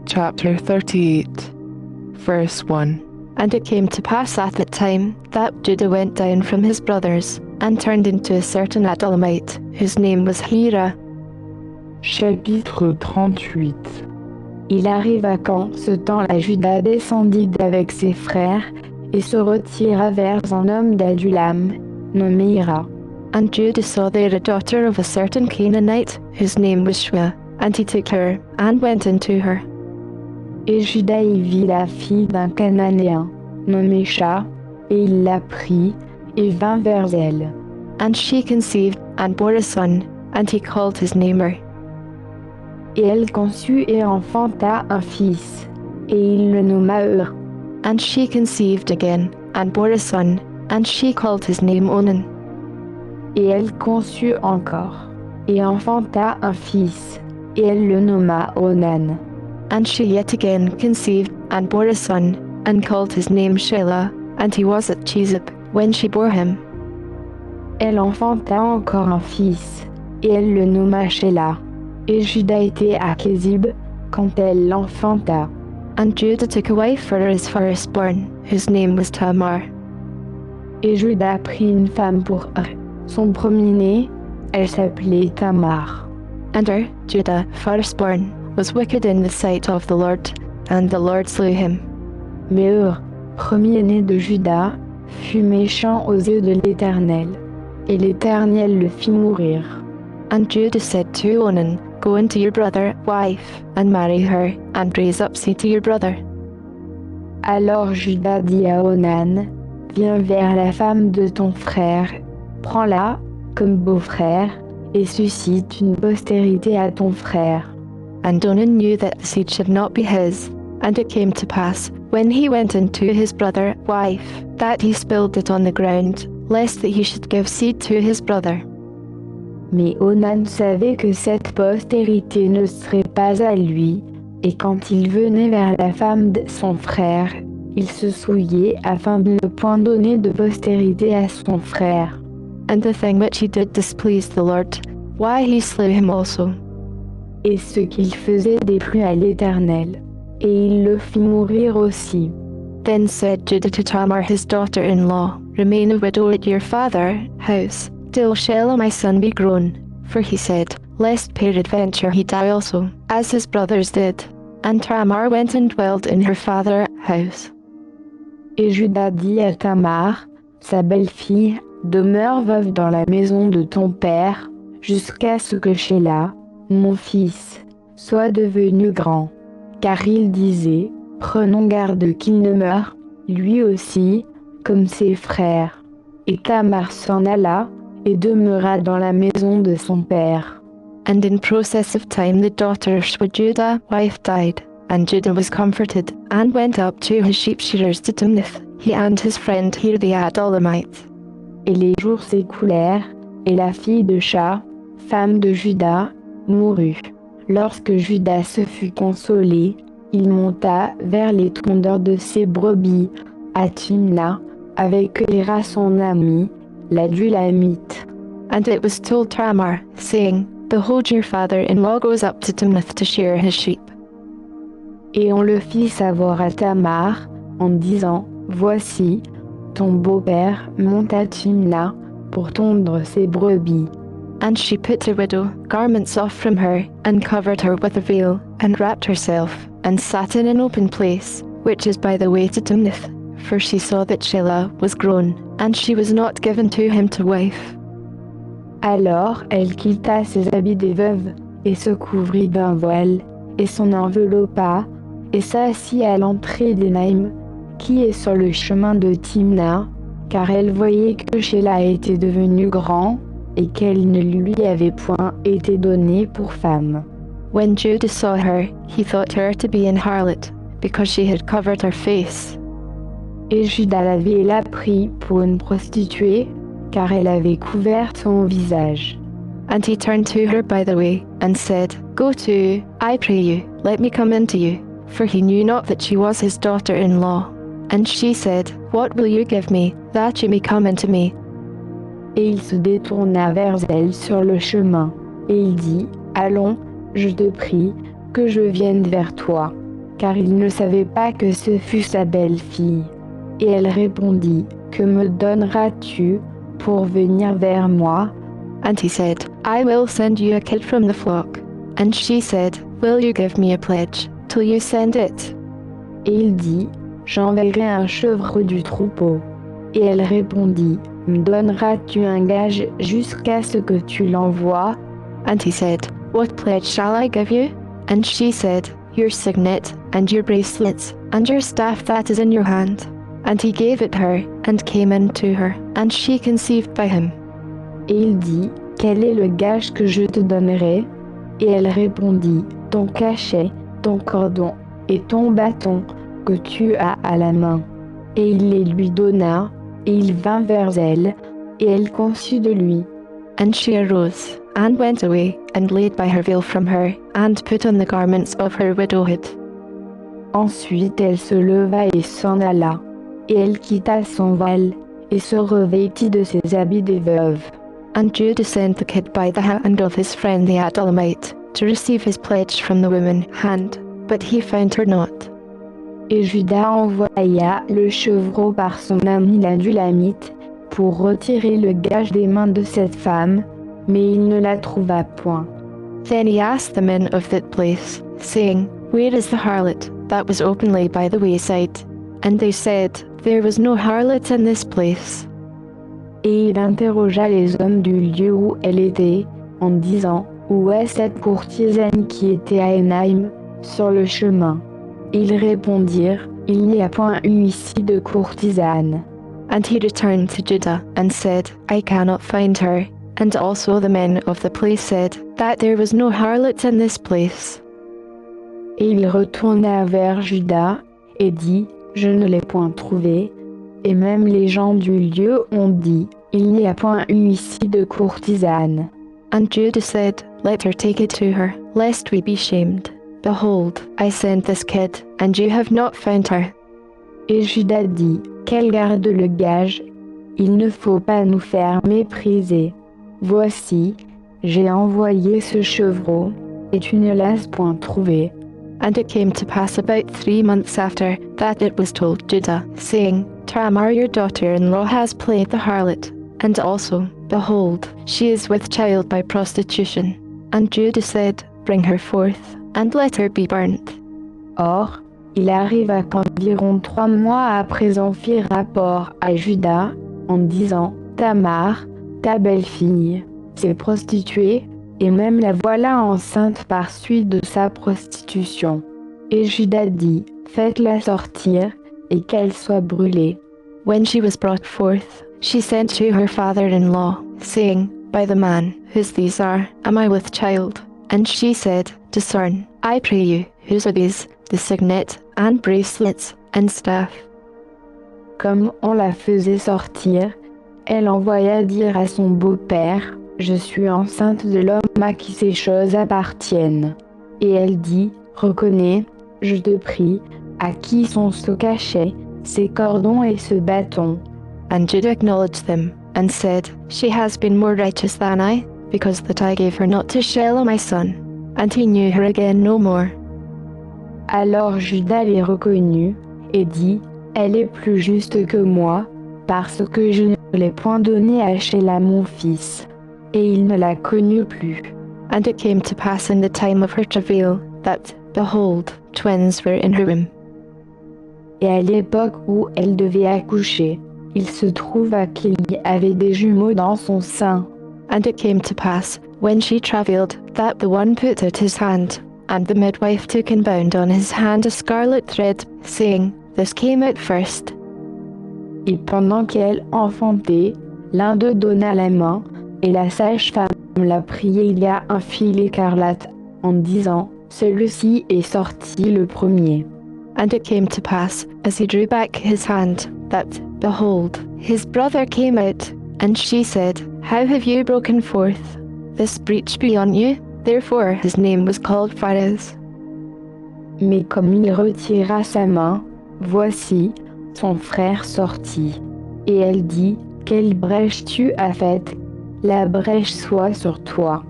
Chapter 38, verse 1. And it came to pass at that time, that Judah went down from his brothers, and turned into a certain Adullamite, whose name was Hira. Chapitre 38. Il arriva quand, ce temps-là, Juda descendit d'avec ses frères, et se retira vers un homme d'Adullam, nommé Hira. And Judah saw there a daughter of a certain Canaanite, whose name was Shua, and he took her, and went into her. Et Juda y vit la fille d'un Cananéen, nommé Shua, et il la prit, et vint vers elle. And she conceived, and bore a son, and he called his name Er. Et elle conçut et enfanta un fils, et il le nomma Er. And she conceived again, and bore a son, and she called his name Onan. Et elle conçut encore, et enfanta un fils, et elle le nomma Onan. And she yet again conceived, and bore a son, and called his name Shelah, and he was at Chizib, when she bore him. Elle enfanta encore un fils, et elle le nomma Shelah. Et Juda était à Kézib, quand elle l'enfanta. And Judah took a wife for his firstborn, whose name was Tamar. Et Juda prit une femme pour son premier-né, elle s'appelait Tamar. And Judah, firstborn, was wicked in the sight of the Lord, and the Lord slew him. Mais premier-né de Juda, fut méchant aux yeux de l'Éternel, et l'Éternel le fit mourir. And Judah said to Onan, Go into your brother's wife, and marry her, and raise up seed to your brother. Alors Juda dit à Onan, Viens vers la femme de ton frère, prends-la comme beau-frère, et suscite une postérité à ton frère. And Onan knew that the seed should not be his. And it came to pass, when he went into his brother's wife, that he spilled it on the ground, lest that he should give seed to his brother. Mais Onan savait que cette postérité ne serait pas à lui, et quand il venait vers la femme de son frère, il se souillait afin de ne point donner de postérité à son frère. And the thing which he did displeased the Lord, why he slew him also. Et ce qu'il faisait déplut à l'Éternel, et il le fit mourir aussi. Then said Judah to Tamar his daughter-in-law, Remain a widow at your father's house, till Shelah my son be grown. For he said, Lest peradventure he die also, as his brothers did. And Tamar went and dwelt in her father's house. Et Juda dit à Tamar, sa belle-fille, Demeure veuve dans la maison de ton père, jusqu'à ce que Shelah, mon fils, soit devenu grand. Car il disait, Prenons garde qu'il ne meure, lui aussi, comme ses frères. Et Tamar s'en alla, et demeura dans la maison de son père. And in process of time the daughter of Judah's wife died, and Judah was comforted, and went up to his sheep shearers to Timnath, he and his friend Hira the Adullamite. Et les jours s'écoulèrent, et la fille de Shua, femme de Juda, mourut. Lorsque Juda se fut consolé, il monta vers les tondeurs de ses brebis, à Timna, avec Hira son ami, l'Adulamite. And it was told Tamar, saying, Behold, your father-in-law goes up to Timnath to shear his sheep. Et on le fit savoir à Tamar, en disant, Voici, ton beau-père monte à Timna pour tondre ses brebis. And she put her widow garments off from her, and covered her with a veil, and wrapped herself, and sat in an open place, which is by the way to Timnath, for she saw that Shelah was grown, and she was not given to him to wife. Alors elle quitta ses habits des veuves, et se couvrit d'un voile, et s'en enveloppa, et s'assit à l'entrée d'Énaïm, qui est sur le chemin de Timna, car elle voyait que Shelah était devenu grand, et qu'elle ne lui avait point été donnée pour femme. When Judah saw her, he thought her to be an harlot, because she had covered her face. Et Juda l'avait la pris pour une prostituée, car elle avait couvert son visage. And he turned to her by the way, and said, Go to, I pray you, let me come into you. For he knew not that she was his daughter-in-law. And she said, What will you give me, that you may come into me? Et il se détourna vers elle sur le chemin, et il dit, Allons, je te prie, que je vienne vers toi. car il ne savait pas que ce fût sa belle-fille. Et elle répondit, que me donneras-tu pour venir vers moi? And he said, I will send you a kid from the flock. And she said, will you give me a pledge till you send it? Et il dit, j'enverrai un chevreau du troupeau. Et elle répondit, me donneras-tu un gage jusqu'à ce que tu l'envoies? And he said, what pledge shall I give you? And she said, your signet, and your bracelets, and your staff that is in your hand. And he gave it her, and came in to her, and she conceived by him. Et il dit, quel est le gage que je te donnerai? Et elle répondit, ton cachet, ton cordon, et ton bâton que tu as à la main. Et il les lui donna, et il vint vers elle, et elle conçut de lui. And she arose, and went away, and laid by her veil from her, and put on the garments of her widowhood. Ensuite elle se leva et s'en alla, et elle quitta son voile, et se revêtit de ses habits des veuves. And Judah sent the kid by the hand of his friend the Adullamite, to receive his pledge from the woman's hand, but he found her not. Et Judas envoya le chevreau par son ami l'Adulamite, pour retirer le gage des mains de cette femme, mais il ne la trouva point. Then he asked the men of that place, saying, where is the harlot that was openly by the wayside? And they said, there was no harlot in this place. Et il interrogea les hommes du lieu où elle était, en disant, où est cette courtisane qui était à Énaïm, sur le chemin? Ils répondirent, il n'y a point eu ici de courtisane. And he returned to Judah, and said, I cannot find her. And also the men of the place said, that there was no harlot in this place. Et il retourna vers Juda, et dit, je ne l'ai point trouvée. Et même les gens du lieu ont dit, il n'y a point eu ici de courtisane. And Judah said, let her take it to her, lest we be shamed. Behold, I sent this kid, and you have not found her. Et Judas dit, qu'elle garde le gage, il ne faut pas nous faire mépriser. Voici, j'ai envoyé ce chevreau, et tu ne l'as point trouvé. And it came to pass about 3 months after that it was told Judah, saying, Tamar your daughter-in-law has played the harlot, and also, behold, she is with child by prostitution. And Judah said, bring her forth, and let her be burnt. Or, il arriva qu'environ 3 mois après on fit rapport à Judas, en disant, Tamar, ta belle-fille, s'est prostituée, et même la voilà enceinte par suite de sa prostitution. Et Judas dit, faites-la sortir, et qu'elle soit brûlée. When she was brought forth, she sent to her father-in-law, saying, by the man, whose these are, am I with child? And she said, discern, I pray you, whose are these, the signet, and bracelets, and staff. Comme on la faisait sortir, elle envoya dire à son beau-père, je suis enceinte de l'homme à qui ces choses appartiennent. Et elle dit, reconnais, je te prie, à qui sont ce cachet, ces cordons et ce bâton. And Judah acknowledged them, and said, she has been more righteous than I, because that I gave her not to Shelah my son. And he knew her again no more. Alors Judas les reconnut, et dit, elle est plus juste que moi, parce que je ne l'ai point donnée à Shelah mon fils. Et il ne la connut plus. And it came to pass in the time of her travail, that, behold, twins were in her womb. Et à l'époque où elle devait accoucher, il se trouva qu'il y avait des jumeaux dans son sein. And it came to pass, when she travailed, that the one put out his hand, and the midwife took and bound on his hand a scarlet thread, saying, this came out first. Et pendant qu'elle enfantait, l'un d'eux donna la main, et la sage-femme la priait il y a un fil écarlate, en disant, celui-ci est sorti le premier. And it came to pass, as he drew back his hand, that, behold, his brother came out, and she said, how have you broken forth? This breach be on you? Therefore his name was called Pharez. Mais comme il retira sa main, voici, son frère sortit. Et elle dit, quelle brèche tu as faite? La brèche soit sur toi.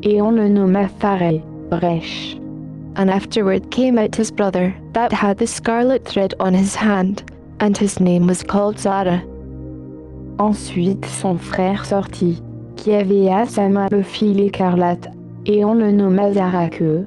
Et on le nomma Pharez, brèche. And afterward came out his brother, that had the scarlet thread on his hand, and his name was called Zara. Ensuite son frère sortit, qui avait à sa main le fil écarlate, et on le nomma Zara que,